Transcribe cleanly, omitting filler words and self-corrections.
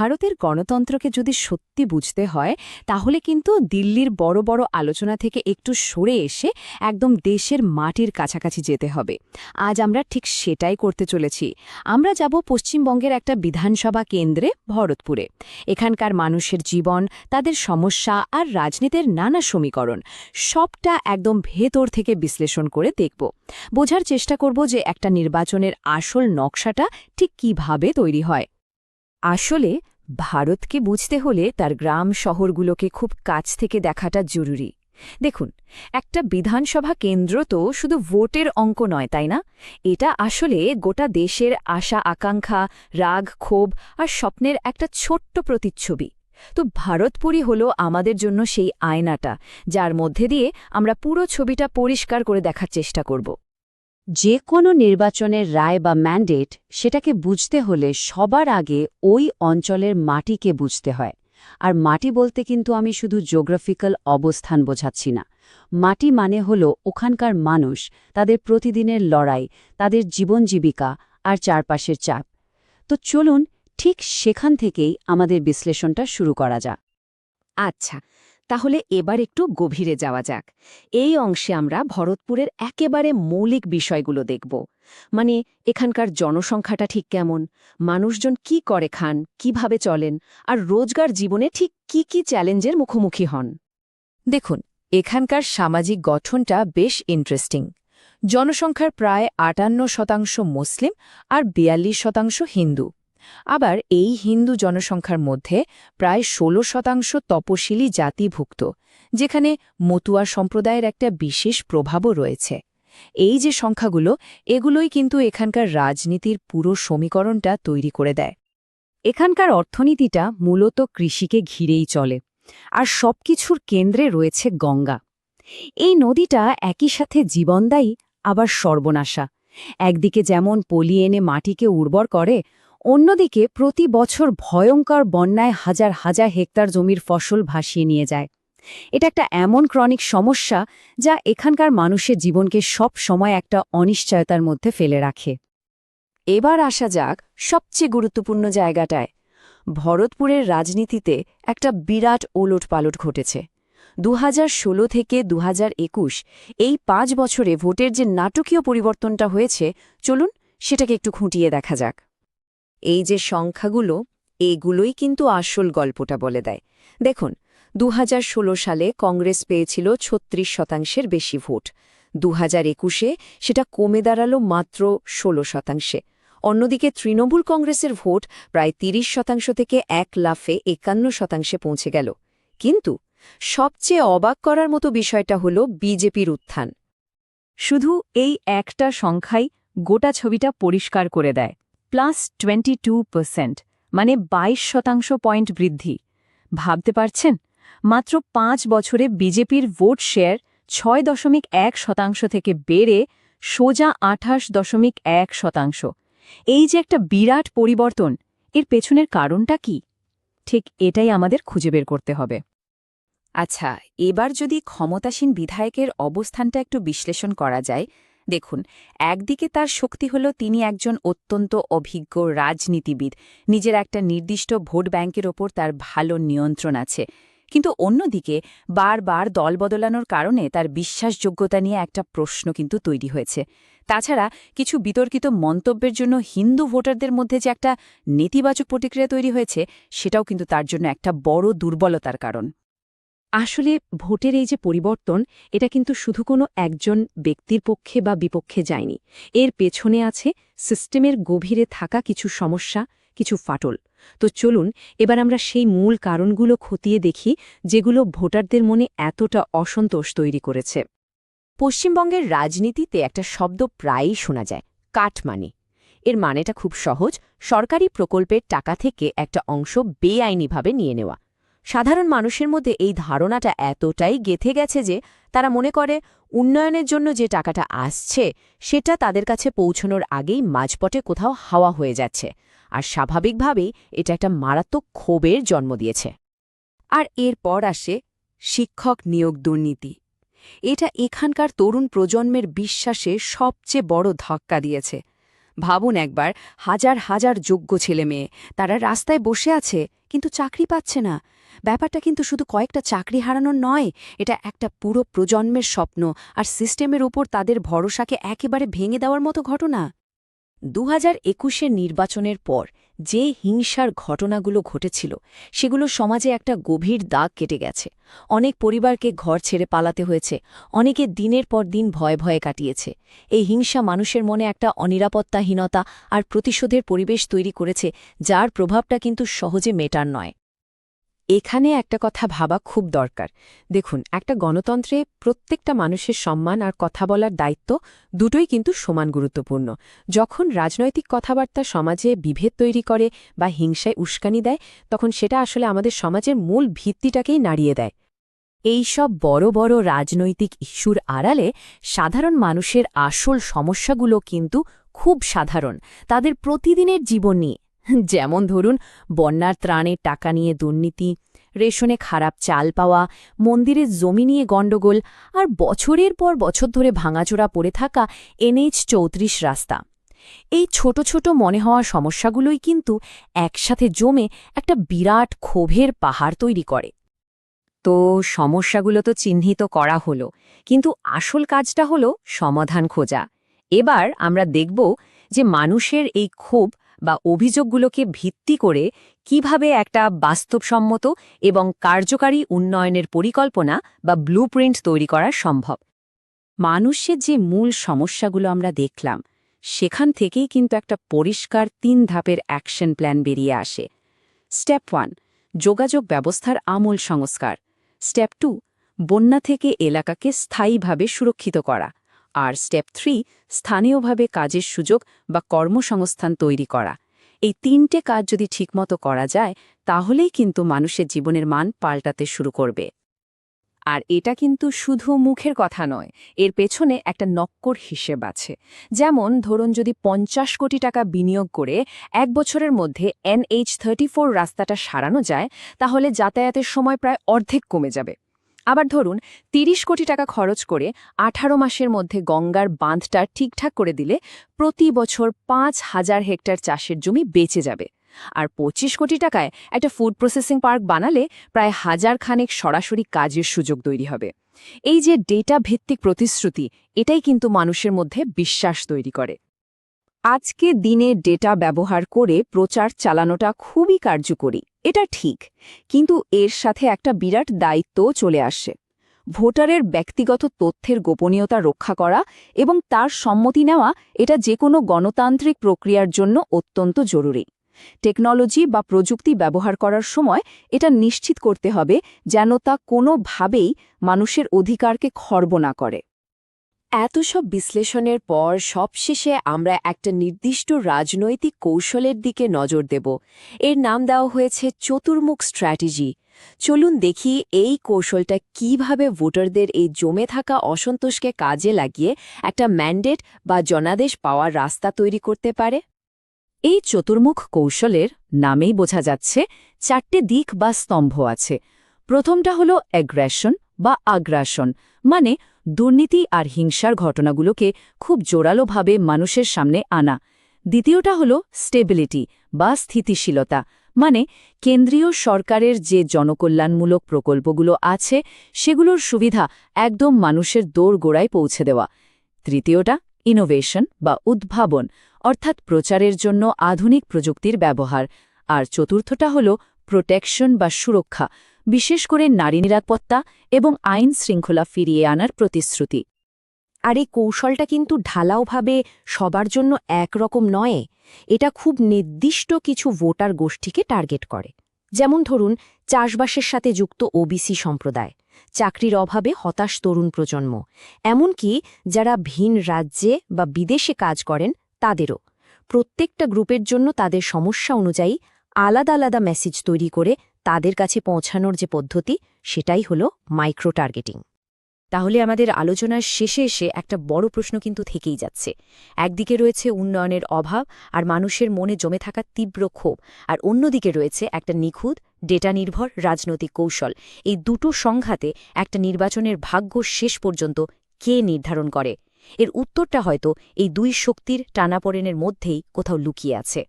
ভারতের গণতন্ত্রকে যদি সত্যি বুঝতে হয় তাহলে কিন্তু দিল্লির বড় বড় আলোচনা থেকে একটু সরে এসে একদম দেশের মাটির কাছাকাছি যেতে হবে। আজ আমরা ঠিক সেটাই করতে চলেছি। আমরা যাব পশ্চিমবঙ্গের একটা বিধানসভা কেন্দ্রে ভরতপুরে। এখানকার মানুষের জীবন, তাদের সমস্যা আর রাজনীতির নানা সমীকরণ সবটা একদম ভেতর থেকে বিশ্লেষণ করে দেখব। বোঝার চেষ্টা করব যে একটা নির্বাচনের আসল নকশাটা ঠিক কিভাবে তৈরি হয়। আসলে ভারতকে বুঝতে হলে তার গ্রাম শহরগুলোকে খুব কাছ থেকে দেখাটা জরুরি। দেখুন, একটা বিধানসভা কেন্দ্র তো শুধু ভোটের অঙ্ক নয়, তাই না? এটা আসলে গোটা দেশের আশা আকাঙ্ক্ষা, রাগ ক্ষোভ আর স্বপ্নের একটা ছোট্ট প্রতিচ্ছবি। তো ভারতপুরী হলো আমাদের জন্য সেই আয়নাটা, যার মধ্যে দিয়ে আমরা পুরো ছবিটা পরিষ্কার করে দেখার চেষ্টা করব। যে কোনো নির্বাচনের রায় বা ম্যান্ডেট, সেটাকে বুঝতে হলে সবার আগে ওই অঞ্চলের মাটিকে বুঝতে হয়। আর মাটি বলতে কিন্তু আমি শুধু জিওগ্রাফিক্যাল অবস্থান বোঝাচ্ছি না। মাটি মানে হলো ওখানকার মানুষ, তাদের প্রতিদিনের লড়াই, তাদের জীবন জীবিকা আর চারপাশের চাপ। তো চলুন ঠিক সেখান থেকেই আমাদের বিশ্লেষণটা শুরু করা যাক। আচ্ছা, তাহলে এবার একটু গভীরে যাওয়া যাক। এই অংশে আমরা ভরতপুরের একেবারে মৌলিক বিষয়গুলো দেখব। মানে এখানকার জনসংখ্যাটা ঠিক কেমন, মানুষজন কি করে খান, কিভাবে চলেন, আর রোজগার জীবনে ঠিক কি কি চ্যালেঞ্জের মুখোমুখি হন। দেখুন, এখানকার সামাজিক গঠনটা বেশ ইন্টারেস্টিং। জনসংখ্যার প্রায় ৫৮% মুসলিম আর ৪২% হিন্দু। আবার এই হিন্দু জনসংখ্যার মধ্যে প্রায় ১৬% তপশিলি জাতিভুক্ত, যেখানে মতুয়া সম্প্রদায়ের একটা বিশেষ প্রভাবও রয়েছে। এই যে সংখ্যাগুলো, এগুলোই কিন্তু এখানকার রাজনীতির পুরো সমীকরণটা তৈরি করে দেয়। এখানকার অর্থনীতিটা মূলত কৃষিকে ঘিরেই চলে, আর সবকিছুর কেন্দ্রে রয়েছে গঙ্গা। এই নদীটা একই সাথে জীবনদায়ী আবার সর্বনাশা। একদিকে যেমন পলি এনে মাটিকে উর্বর করে, অন্যদিকে প্রতি বছর ভয়ঙ্কর বন্যায় হাজার হাজার হেক্টর জমির ফসল ভাসিয়ে নিয়ে যায়। এটা একটা এমন ক্রনিক সমস্যা যা এখানকার মানুষের জীবনকে সব সময় একটা অনিশ্চয়তার মধ্যে ফেলে রাখে। এবার আসা যাক সবচেয়ে গুরুত্বপূর্ণ জায়গাটায়। ভরতপুরের রাজনীতিতে একটা বিরাট ওলটপালট ঘটেছে। ২০১৬ থেকে ২০২১ এই ৫ বছরে ভোটের যে নাটকীয় পরিবর্তনটা হয়েছে, চলুন সেটাকে একটু খুঁটিয়ে দেখা যাক। এই যে সংখ্যাগুলো, এগুলোই কিন্তু আসল গল্পটা বলে দেয়। দেখুন, ২০১৬ সালে কংগ্রেস পেয়েছিল ৩৬% বেশি ভোট। ২০২১-এ সেটা কমে দাঁড়ালো মাত্র ১৬%। অন্যদিকে তৃণমূল কংগ্রেসের ভোট প্রায় ৩০% থেকে ১ লাফে ৫১% পৌঁছে গেল। কিন্তু সবচেয়ে অবাক করার মতো বিষয়টা হল বিজেপির উত্থান। শুধু এই একটা সংখ্যাই গোটা ছবিটা পরিষ্কার করে দেয়। +22%, মানে ২২% পয়েন্ট বৃদ্ধি। ভাবতে পারছেন? মাত্র ৫ বছরে বিজেপির ভোট শেয়ার ৬.১% থেকে বেড়ে সোজা ২৮.১%। এই যে একটা বিরাট পরিবর্তন, এর পেছনের কারণটা কি? ঠিক এটাই আমাদের খুঁজে বের করতে হবে। আচ্ছা, এবার যদি ক্ষমতাসীন বিধায়কের অবস্থানটা একটু বিশ্লেষণ করা যায়। দেখুন, একদিকে তার শক্তি হল তিনি একজন অত্যন্ত অভিজ্ঞ রাজনীতিবিদ, নিজের একটা নির্দিষ্ট ভোট ব্যাংকের ওপর তার ভালো নিয়ন্ত্রণ আছে। কিন্তু অন্যদিকে বারবার দল বদলানোর কারণে তার বিশ্বাসযোগ্যতা নিয়ে একটা প্রশ্ন কিন্তু তৈরি হয়েছে। তাছাড়া কিছু বিতর্কিত মন্তব্যের জন্য হিন্দু ভোটারদের মধ্যে যে একটা নেতিবাচক প্রতিক্রিয়া তৈরি হয়েছে, সেটাও কিন্তু তার জন্য একটা বড় দুর্বলতার কারণ। আসলে ভোটের এই যে পরিবর্তন, এটা কিন্তু শুধু কোনো একজন ব্যক্তির পক্ষে বা বিপক্ষে যায়নি। এর পেছনে আছে সিস্টেমের গভীরে থাকা কিছু সমস্যা, কিছু ফাটল। তো চলুন এবার আমরা সেই মূল কারণগুলো খতিয়ে দেখি, যেগুলো ভোটারদের মনে এতটা অসন্তোষ তৈরি করেছে। পশ্চিমবঙ্গের রাজনীতিতে একটা শব্দ প্রায়ই শোনা যায়, কাটমানি। এর মানেটা খুব সহজ, সরকারি প্রকল্পের টাকা থেকে একটা অংশ বেআইনিভাবে নিয়ে নেওয়া। সাধারণ মানুষের মধ্যে এই ধারণাটা এতটাই গেঁথে গেছে যে তারা মনে করে উন্নয়নের জন্য যে টাকাটা আসছে, সেটা তাদের কাছে পৌঁছনোর আগেই মাঝপথে কোথাও হাওয়া হয়ে যাচ্ছে। আর স্বাভাবিকভাবেই এটা একটা মারাত্মক ক্ষোভের জন্ম দিয়েছে। আর এরপর আসে শিক্ষক নিয়োগ দুর্নীতি। এটা এখানকার তরুণ প্রজন্মের বিশ্বাসে সবচেয়ে বড় ধাক্কা দিয়েছে। ভাবুন একবার, হাজার হাজার যোগ্য ছেলে মেয়ে তারা রাস্তায় বসে আছে কিন্তু চাকরি পাচ্ছে না। ব্যাপারটা কিন্তু শুধু কয়েকটা চাকরি হারানোর নয়, এটা একটা পুরো প্রজন্মের স্বপ্ন আর সিস্টেমের উপর তাদের ভরসাকে একেবারে ভেঙে দেওয়ার মতো ঘটনা। 2021-এর নির্বাচনের পর যে হিংসার ঘটনাগুলো ঘটেছিল সেগুলো সমাজে একটা গভীর দাগ কেটে গেছে। অনেক পরিবারকে ঘর ছেড়ে পালাতে হয়েছে, অনেকে দিনের পর দিন ভয়ে ভয়ে কাটিয়েছে। এই হিংসা মানুষের মনে একটা অনিরাপত্তাহীনতা আর প্রতিশোধের পরিবেশ তৈরি করেছে, যার প্রভাবটা কিন্তু সহজে মেটার নয়। এখানে একটা কথা ভাবা খুব দরকার। দেখুন, একটা গণতন্ত্রে প্রত্যেকটা মানুষের সম্মান আর কথা বলার দায়িত্ব দুটোই কিন্তু সমান গুরুত্বপূর্ণ। যখন রাজনৈতিক কথাবার্তা সমাজে বিভেদ তৈরি করে বা হিংসায় উস্কানি দেয়, তখন সেটা আসলে আমাদের সমাজের মূল ভিত্তিটাকেই নাড়িয়ে দেয়। এই সব বড় বড় রাজনৈতিক ইস্যুর আড়ালে সাধারণ মানুষের আসল সমস্যাগুলো কিন্তু খুব সাধারণ, তাদের প্রতিদিনের জীবন নিয়ে। যেমন ধরুন, বন্যার ত্রাণের টাকা নিয়ে দুর্নীতি, রেশনে খারাপ চাল পাওয়া, মন্দিরের জমি নিয়ে গণ্ডগোল, আর বছরের পর বছর ধরে ভাঙাচোরা পড়ে থাকা NH-34 রাস্তা। এই ছোট ছোট মনে হওয়া সমস্যাগুলোই কিন্তু একসাথে জমে একটা বিরাট ক্ষোভের পাহাড় তৈরি করে। তো সমস্যাগুলো তো চিহ্নিত করা হলো, কিন্তু আসল কাজটা হলো সমাধান খোঁজা। এবার আমরা দেখব যে মানুষের এই ক্ষোভ বা অভিযোগগুলোকে ভিত্তি করে কিভাবে একটা বাস্তবসম্মত এবং কার্যকারী উন্নয়নের পরিকল্পনা বা ব্লুপ্রিন্ট তৈরি করা সম্ভব। মানুষের যে মূল সমস্যাগুলো আমরা দেখলাম, সেখান থেকেই কিন্তু একটা পরিষ্কার 3 ধাপের অ্যাকশন প্ল্যান বেরিয়ে আসে। স্টেপ 1, যোগাযোগ ব্যবস্থার আমূল সংস্কার। স্টেপ 2, বন্যা থেকে এলাকাকে স্থায়ীভাবে সুরক্ষিত করা। আর স্টেপ 3, স্থানীয়ভাবে কাজের সুযোগ বা কর্মসংস্থান তৈরি করা। এই 3টে কাজ যদি ঠিকমতো করা যায়, তাহলেই কিন্তু মানুষের জীবনের মান পাল্টাতে শুরু করবে। আর এটা কিন্তু শুধু মুখের কথা নয়, এর পেছনে একটা নক্কর হিসেব আছে। যেমন ধরুন, যদি 50 কোটি টাকা বিনিয়োগ করে 1 বছরের মধ্যে NH-34 রাস্তাটা সারানো যায়, তাহলে যাতায়াতের সময় প্রায় অর্ধেক কমে যাবে। আবার ধরুন, 30 কোটি টাকা খরচ করে 18 মাসের মধ্যে গঙ্গার বাঁধটা ঠিকঠাক করে দিলে প্রতি বছর 5,000 হেক্টর চাষের জমি বেঁচে যাবে। আর 25 কোটি টাকায় একটা ফুড প্রসেসিং পার্ক বানালে প্রায় 1000 খানেক সরাসরি কাজের সুযোগ তৈরি হবে। এই যে ডেটা ভিত্তিক প্রতিশ্রুতি, এটাই কিন্তু মানুষের মধ্যে বিশ্বাস তৈরি করে। আজকে দিনে ডেটা ব্যবহার করে প্রচার চালানোটা খুবই কার্যকরী, এটা ঠিক, কিন্তু এর সাথে একটা বিরাট দায়িত্বও চলে আসে। ভোটারের ব্যক্তিগত তথ্যের গোপনীয়তা রক্ষা করা এবং তার সম্মতি নেওয়া, এটা যে কোনো গণতান্ত্রিক প্রক্রিয়ার জন্য অত্যন্ত জরুরি। টেকনোলজি বা প্রযুক্তি ব্যবহার করার সময় এটা নিশ্চিত করতে হবে যেন তা কোনোভাবেই মানুষের অধিকারকে খর্ব না করে। এত সব বিশ্লেষণের পর সবশেষে আমরা একটা নির্দিষ্ট রাজনৈতিক কৌশলের দিকে নজর দেব। এর নাম দেওয়া হয়েছে চতুর্মুখ স্ট্র্যাটেজি। চলুন দেখি এই কৌশলটা কিভাবে ভোটারদের এই জমে থাকা অসন্তোষকে কাজে লাগিয়ে একটা ম্যান্ডেট বা জনাদেশ পাওয়ার রাস্তা তৈরি করতে পারে। এই চতুর্মুখ কৌশলের নামেই বোঝা যাচ্ছে 4টে দিক বা স্তম্ভ আছে। প্রথমটা হলো অ্যাগ্রেশন বা আগ্রাসন, মানে দুর্নীতি আর হিংসার ঘটনাগুলোকে খুব জোরালোভাবে মানুষের সামনে আনা। দ্বিতীয়টা হলো স্টেবিলিটি বা স্থিতিশীলতা, মানে কেন্দ্রীয় সরকারের যে জনকল্যাণমূলক প্রকল্পগুলো আছে সেগুলোর সুবিধা একদম মানুষের দোরগোড়ায় পৌঁছে দেওয়া। তৃতীয়টা ইনোভেশন বা উদ্ভাবন, অর্থাৎ প্রচারের জন্য আধুনিক প্রযুক্তির ব্যবহার। আর চতুর্থটা হল প্রোটেকশন বা সুরক্ষা, বিশেষ করে নারী নিরাপত্তা এবং আইন শৃঙ্খলা ফিরিয়ে আনার প্রতিশ্রুতি। আর এই কৌশলটা কিন্তু ঢালাওভাবে সবার জন্য একরকম নয়, এটা খুব নির্দিষ্ট কিছু ভোটার গোষ্ঠীকে টার্গেট করে। যেমন ধরুন, চাষবাসের সাথে যুক্ত ওবিসি সম্প্রদায়, চাকরির অভাবে হতাশ তরুণ প্রজন্ম, এমনকি যারা ভিন রাজ্যে বা বিদেশে কাজ করেন তাদেরও। প্রত্যেকটা গ্রুপের জন্য তাদের সমস্যা অনুযায়ী আলাদা আলাদা মেসেজ তৈরি করে তাদের কাছে পৌঁছানোর যে পদ্ধতি, সেটাই হলো মাইক্রো টার্গেটিং। তাহলে আমাদের আলোচনার শেষে এসে একটা বড় প্রশ্ন কিন্তু থেকেই যাচ্ছে। একদিকে রয়েছে উন্নয়নের অভাব আর মানুষের মনে জমে থাকা তীব্র ক্ষোভ, আর অন্যদিকে রয়েছে একটা নিখুঁত ডেটা নির্ভর রাজনৈতিক কৌশল। এই দুটো সংঘাতে একটা নির্বাচনের ভাগ্য শেষ পর্যন্ত কে নির্ধারণ করে? এর উত্তরটা হয়তো এই দুই শক্তির টানাপোড়েনের মধ্যেই কোথাও লুকিয়ে আছে।